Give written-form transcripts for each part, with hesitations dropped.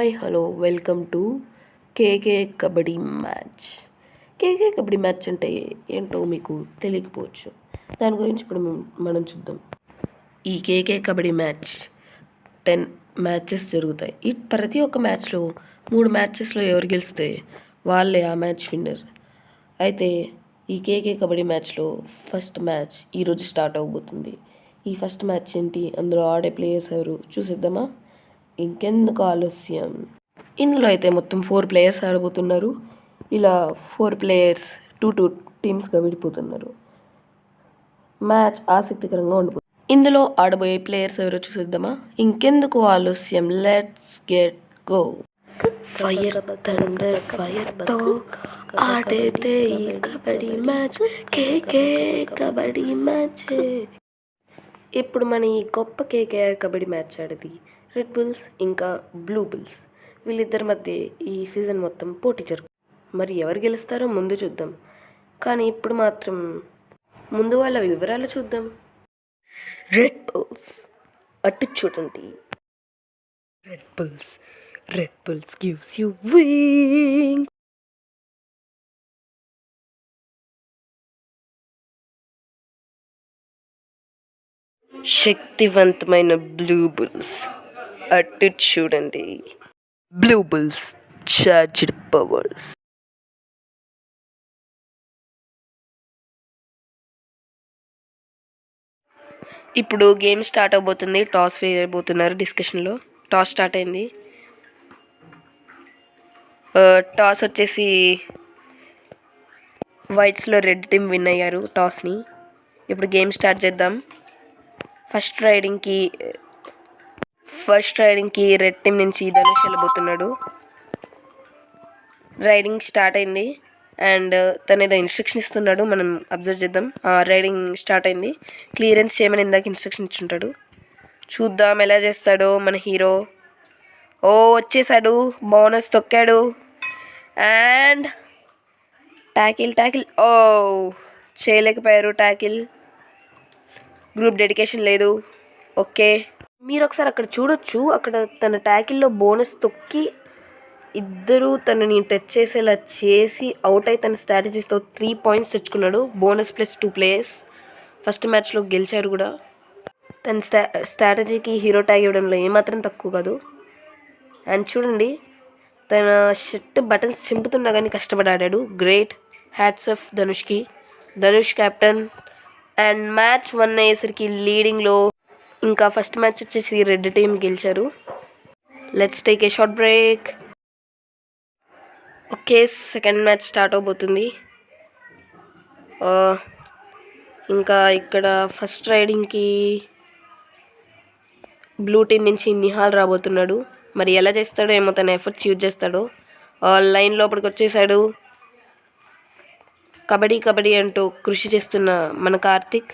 Hi hello welcome to KK kabaddi match. KK kabaddi match అంటే ఏంటో మీకు తెలియకపోవచ్చు. దాని గురించి ఇప్పుడు మనం చూద్దాం. ఈ కేకే కబడ్డీ మ్యాచ్ 10 మ్యాచెస్ జరుగుతాయి. ఈ ప్రతి ఒక్క మ్యాచ్లో 3 మ్యాచెస్లో ఎవరు గెలిస్తే వాళ్ళే ఆ మ్యాచ్ విన్నర్. అయితే ఈ కేకే కబడ్డీ మ్యాచ్లో ఫస్ట్ మ్యాచ్ ఈరోజు స్టార్ట్ అవబోతుంది. ఈ ఫస్ట్ మ్యాచ్ ఏంటి, అందులో ఆడే ప్లేయర్స్ ఎవరు చూసేద్దామా? ఇంకెందుకు ఆలస్యం. ఇందులో అయితే మొత్తం 4 ప్లేయర్స్ ఆడబోతున్నారు. ఇలా 4 ప్లేయర్స్ 2 టీమ్స్గా విడిపోతున్నారు. మ్యాచ్ ఆసక్తికరంగా ఉండబోతుంది. ఇందులో ఆడబోయే ప్లేయర్స్ ఎవరో చూసేద్దామా? ఇంకెందుకు ఆలస్యం, let's get go. Fire thunder ఫైర్తో ఆడేదే ఈ kabaddi match, KK kabaddi match. ఇప్పుడు మన ఈ గొప్ప కేకేఆర్ కబడ్డీ మ్యాచ్ ఆడేది రెడ్ బుల్స్ ఇంకా బ్లూ బుల్స్. వీళ్ళిద్దరి మధ్య ఈ సీజన్ మొత్తం పోటీ జరుగుతుంది. మరి ఎవరు గెలుస్తారో ముందు చూద్దాం. కానీ ఇప్పుడు మాత్రం ముందు వాళ్ళ వివరాలు చూద్దాం. రెడ్ బుల్స్ అటు చూడండి. Red bulls gives you wings. శక్తివంతమైన బ్లూ బుల్స్ అటు చూడండి. Blue bulls charged powers. ఇప్పుడు గేమ్ స్టార్ట్ అవబోతుంది. టాస్ వేయబోతున్నారు. డిస్కషన్లో టాస్ స్టార్ట్ అయింది. టాస్ వచ్చేసి వైట్స్లో రెడ్ టీమ్ విన్ అయ్యారు టాస్ని. ఇప్పుడు గేమ్ స్టార్ట్ చేద్దాం. ఫస్ట్ రైడింగ్కి రెడ్ టీమ్ నుంచి ధనుష్ వెళ్ళబోతున్నాడు. రైడింగ్ స్టార్ట్ అయింది అండ్ తను ఏదో ఇన్స్ట్రక్షన్ ఇస్తున్నాడు, మనం అబ్జర్వ్ చేద్దాం. రైడింగ్ స్టార్ట్ అయింది. క్లియరెన్స్ చేయమని ఇందాక ఇన్స్ట్రక్షన్ ఇచ్చుంటాడు. చూద్దాం ఎలా చేస్తాడో మన హీరో. వచ్చేసాడు, బోనస్ తొక్కాడు అండ్ ట్యాకిల్ చేయలేకపోయారు. ట్యాకిల్ గ్రూప్ డెడికేషన్ లేదు. ఓకే, మీరు ఒకసారి అక్కడ చూడొచ్చు. అక్కడ తన ట్యాకిల్లో బోనస్ తొక్కి ఇద్దరు తనని టచ్ చేసేలా చేసి అవుట్ అయి తన స్ట్రాటజీస్తో 3 పాయింట్స్ తెచ్చుకున్నాడు. బోనస్ ప్లస్ 2 ప్లేయర్స్ ఫస్ట్ మ్యాచ్లో గెలిచారు కూడా. తన స్ట్రాటజీకి హీరో ట్యాగ్ ఇవ్వడంలో ఏమాత్రం తక్కువ కాదు. అండ్ చూడండి, తన షర్ట్ బటన్స్ చింపుతున్నా కానీ కష్టపడి ఆడాడు. గ్రేట్, హ్యాట్స్ ఆఫ్ ధనుష్కి. ధనుష్ కెప్టెన్. అండ్ మ్యాచ్ 1 అయ్యేసరికి లీడింగ్లో. ఇంకా ఫస్ట్ మ్యాచ్ వచ్చేసి రెడ్ టీమ్ గెలిచారు. Let's take a short break. Okay, second match start అవబోతుంది. ఇంకా ఇక్కడ ఫస్ట్ రైడింగ్కి బ్లూ టీమ్ నుంచి నిహాల్ రాబోతున్నాడు. మరి ఎలా చేస్తాడో ఏమో, తన ఎఫర్ట్స్ యూజ్ చేస్తాడో. లైన్ లోపలికి వచ్చేసాడు. కబడ్డీ అంటూ కృషి చేస్తున్న మన కార్తిక్,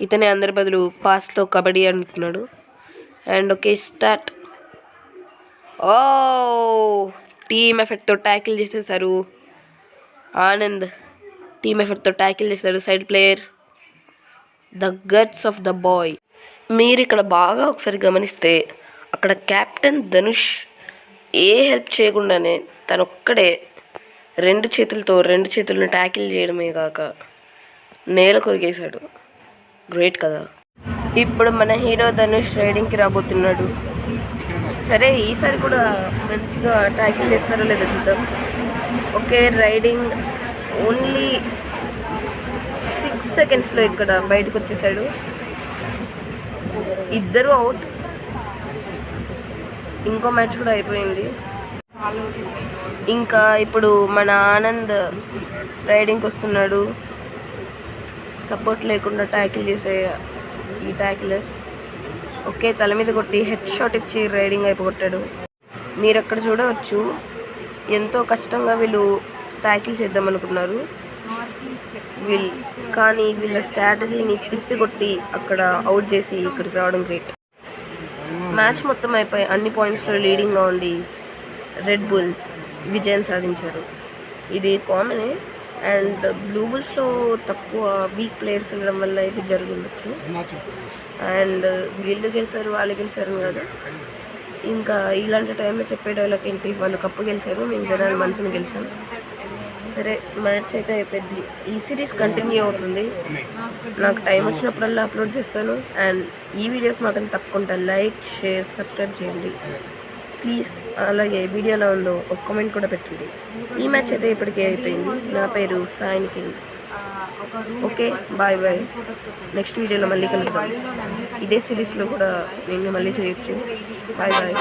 ఇతనే అందరి బదులు పాస్తో కబడ్డీ అంటున్నాడు. And okay, start. టీమ్ ఎఫెక్ట్తో ట్యాకిల్ చేసేసారు. ఆనంద్ టీమ్ ఎఫెక్ట్తో ట్యాకిల్ చేశాడు. Side player, the guts of the boy. మీరు ఇక్కడ బాగా ఒకసారి గమనిస్తే అక్కడ కెప్టెన్ ధనుష్ ఏ హెల్ప్ చేయకుండానే తనొక్కడే 2 చేతులను ట్యాకిల్ చేయడమే కాక నేల కొరిగేశాడు. గ్రేట్ కదా. ఇప్పుడు మన హీరో ధనుష్ రైడింగ్కి రాబోతున్నాడు. సరే, ఈసారి కూడా మంచిగా ట్యాకిల్ చేస్తారో లేదో చూద్దాం. ఓకే, రైడింగ్ ఓన్లీ 6 సెకండ్స్లో ఇక్కడ బయటకు వచ్చేసాడు. ఇద్దరు అవుట్. ఇంకో మ్యాచ్ కూడా అయిపోయింది. ఇంకా ఇప్పుడు మన ఆనంద్ రైడింగ్కి వస్తున్నాడు. సపోర్ట్ లేకుండా ట్యాకిల్ చేసే ఈ ట్యాకిలర్. ఓకే, తల మీద కొట్టి హెడ్ షాట్ ఇచ్చి రైడింగ్ అయిపోగొట్టాడు. మీరు అక్కడ చూడవచ్చు, ఎంతో కష్టంగా వీళ్ళు ట్యాకిల్ చేద్దామనుకున్నారు. కానీ వీళ్ళ స్ట్రాటజీని తిప్పి కొట్టి అక్కడ అవుట్ చేసి ఇక్కడికి రావడం గ్రేట్. మ్యాచ్ మొత్తం అయిపోయి అన్ని పాయింట్స్లో లీడింగ్గా ఉండి రెడ్ బుల్స్ విజయం సాధించారు. ఇది కామనే. అండ్ బ్లూ బుల్స్లో తక్కువ వీక్ ప్లేయర్స్ ఉండడం వల్ల ఇది జరిగి ఉండొచ్చు. అండ్ వీళ్ళు గెలిచారు వాళ్ళు గెలిచారు కాదు, ఇంకా ఇలాంటి టైంలో చెప్పే డైలాగ్ ఏంటి, వాళ్ళు కప్పు గెలిచారు, మేము జనాల మనసును గెలిచాం. సరే, మ్యాచ్ అయితే అయిపోయింది. ఈ సిరీస్ కంటిన్యూ అవుతుంది. నాకు టైం వచ్చినప్పుడల్లా అప్లోడ్ చేస్తాను. అండ్ ఈ వీడియోకి మాత్రం తప్పకుండా లైక్, షేర్, సబ్స్క్రైబ్ చేయండి ప్లీజ్. అలాగే వీడియో ఎలా ఉందో ఒక కామెంట్ కూడా పెట్టండి. ఈ మ్యాచ్ అయితే ఇప్పటికే అయిపోయింది. నా పేరు సాయినికి. Okay, bye bye. నెక్స్ట్ వీడియోలో మళ్ళీ కలుద్దాం. ఇదే సిరీస్లో కూడా నేను మళ్ళీ చేయొచ్చు. Bye bye.